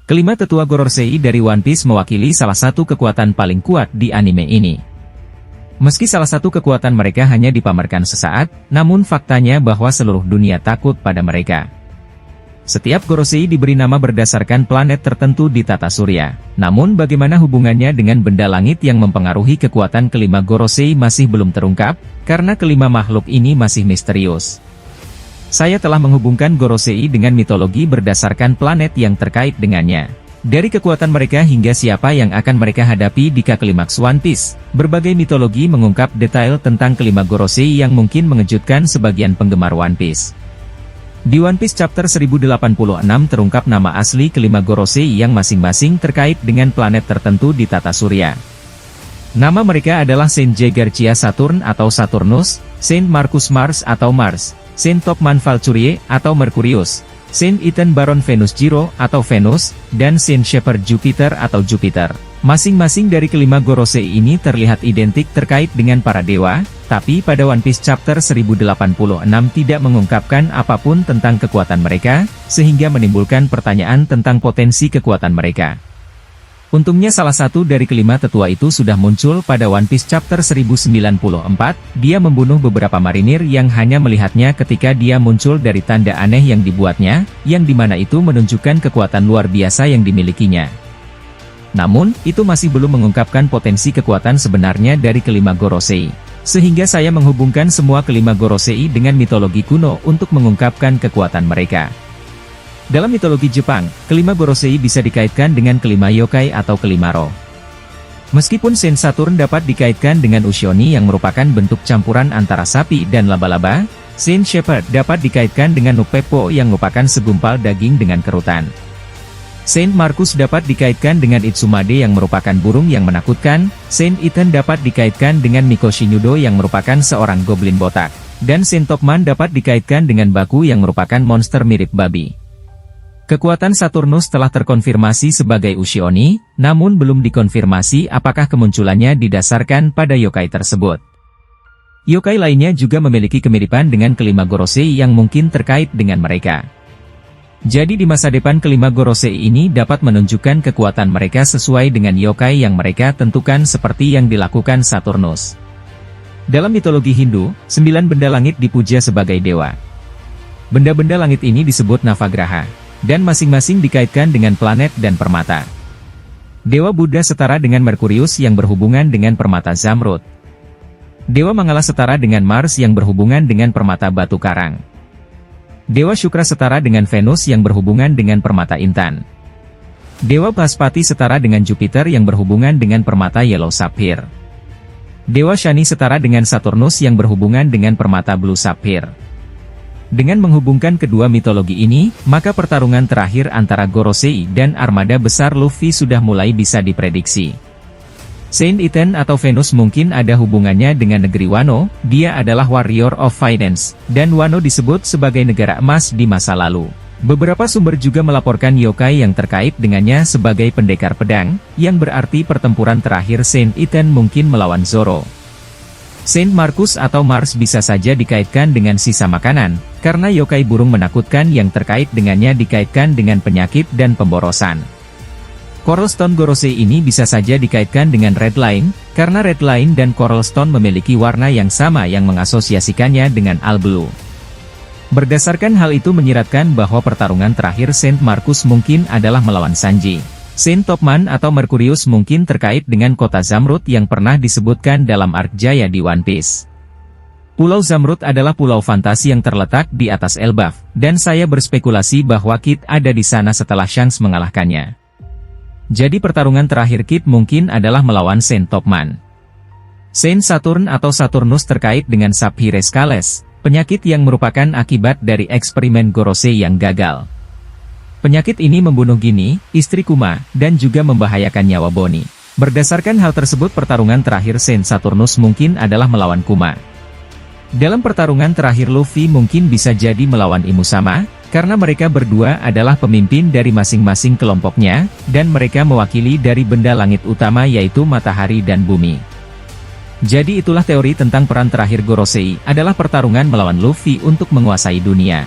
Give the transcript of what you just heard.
Kelima tetua Gorosei dari One Piece mewakili salah satu kekuatan paling kuat di anime ini. Meski salah satu kekuatan mereka hanya dipamerkan sesaat, namun faktanya bahwa seluruh dunia takut pada mereka. Setiap Gorosei diberi nama berdasarkan planet tertentu di tata surya. Namun bagaimana hubungannya dengan benda langit yang mempengaruhi kekuatan kelima Gorosei masih belum terungkap, karena kelima makhluk ini masih misterius. Saya telah menghubungkan Gorosei dengan mitologi berdasarkan planet yang terkait dengannya. Dari kekuatan mereka hingga siapa yang akan mereka hadapi di klimaks One Piece, berbagai mitologi mengungkap detail tentang kelima Gorosei yang mungkin mengejutkan sebagian penggemar One Piece. Di One Piece Chapter 1086 terungkap nama asli kelima Gorosei yang masing-masing terkait dengan planet tertentu di tata surya. Nama mereka adalah Saint Jaeger-Chia Saturn atau Saturnus, Saint Marcus Mars atau Mars, Saint Topman Valkyrie atau Mercurius, Saint Ethan Baron Venus Giro atau Venus, dan Saint Shepherd Jupiter atau Jupiter. Masing-masing dari kelima Gorosei ini terlihat identik terkait dengan para dewa, tapi pada One Piece Chapter 1086 tidak mengungkapkan apapun tentang kekuatan mereka, sehingga menimbulkan pertanyaan tentang potensi kekuatan mereka. Untungnya salah satu dari kelima tetua itu sudah muncul pada One Piece Chapter 1094, dia membunuh beberapa marinir yang hanya melihatnya ketika dia muncul dari tanda aneh yang dibuatnya, yang dimana itu menunjukkan kekuatan luar biasa yang dimilikinya. Namun, itu masih belum mengungkapkan potensi kekuatan sebenarnya dari kelima Gorosei. Sehingga saya menghubungkan semua kelima Gorosei dengan mitologi kuno untuk mengungkapkan kekuatan mereka. Dalam mitologi Jepang, kelima Gorosei bisa dikaitkan dengan kelima yokai atau kelima roh. Meskipun Saint Saturn dapat dikaitkan dengan Ushoni yang merupakan bentuk campuran antara sapi dan laba-laba, Saint Shepherd dapat dikaitkan dengan Nupepo yang merupakan segumpal daging dengan kerutan. Saint Marcus dapat dikaitkan dengan Itsumade yang merupakan burung yang menakutkan, Saint Ethan dapat dikaitkan dengan Mikoshi Nudo yang merupakan seorang goblin botak, dan Saint Topman dapat dikaitkan dengan Baku yang merupakan monster mirip babi. Kekuatan Saturnus telah terkonfirmasi sebagai Ushoni, namun belum dikonfirmasi apakah kemunculannya didasarkan pada yokai tersebut. Yokai lainnya juga memiliki kemiripan dengan kelima Gorosei yang mungkin terkait dengan mereka. Jadi di masa depan kelima Gorosei ini dapat menunjukkan kekuatan mereka sesuai dengan yokai yang mereka tentukan seperti yang dilakukan Saturnus. Dalam mitologi Hindu, 9 benda langit dipuja sebagai dewa. Benda-benda langit ini disebut Navagraha, dan masing-masing dikaitkan dengan planet dan permata. Dewa Buddha setara dengan Merkurius yang berhubungan dengan permata Zamrud. Dewa Mangala setara dengan Mars yang berhubungan dengan permata batu karang. Dewa Shukra setara dengan Venus yang berhubungan dengan permata intan. Dewa Baspati setara dengan Jupiter yang berhubungan dengan permata Yellow Sapphire. Dewa Shani setara dengan Saturnus yang berhubungan dengan permata Blue Sapphire. Dengan menghubungkan kedua mitologi ini, maka pertarungan terakhir antara Gorosei dan armada besar Luffy sudah mulai bisa diprediksi. Saint Ethan atau Venus mungkin ada hubungannya dengan negeri Wano, dia adalah warrior of finance, dan Wano disebut sebagai negara emas di masa lalu. Beberapa sumber juga melaporkan yokai yang terkait dengannya sebagai pendekar pedang, yang berarti pertempuran terakhir Saint Ethan mungkin melawan Zoro. Saint Marcus atau Mars bisa saja dikaitkan dengan sisa makanan, karena yokai burung menakutkan yang terkait dengannya dikaitkan dengan penyakit dan pemborosan. Coral Stone Gorosei ini bisa saja dikaitkan dengan Red Line, karena Red Line dan Coral Stone memiliki warna yang sama yang mengasosiasikannya dengan All Blue. Berdasarkan hal itu menyiratkan bahwa pertarungan terakhir Saint Marcus mungkin adalah melawan Sanji. Saint Topman atau Mercurius mungkin terkait dengan kota Zamrud yang pernah disebutkan dalam arc Jaya di One Piece. Pulau Zamrud adalah pulau fantasi yang terletak di atas Elbaf, dan saya berspekulasi bahwa Kid ada di sana setelah Shanks mengalahkannya. Jadi pertarungan terakhir Kid mungkin adalah melawan Saint Topman. Saint Saturn atau Saturnus terkait dengan Sapphire Scales, penyakit yang merupakan akibat dari eksperimen Gorosei yang gagal. Penyakit ini membunuh Gini, istri Kuma, dan juga membahayakan nyawa Bonnie. Berdasarkan hal tersebut pertarungan terakhir Saint Saturnus mungkin adalah melawan Kuma. Dalam pertarungan terakhir Luffy mungkin bisa jadi melawan Imusama, karena mereka berdua adalah pemimpin dari masing-masing kelompoknya, dan mereka mewakili dari benda langit utama yaitu matahari dan bumi. Jadi itulah teori tentang peran terakhir Gorosei adalah pertarungan melawan Luffy untuk menguasai dunia.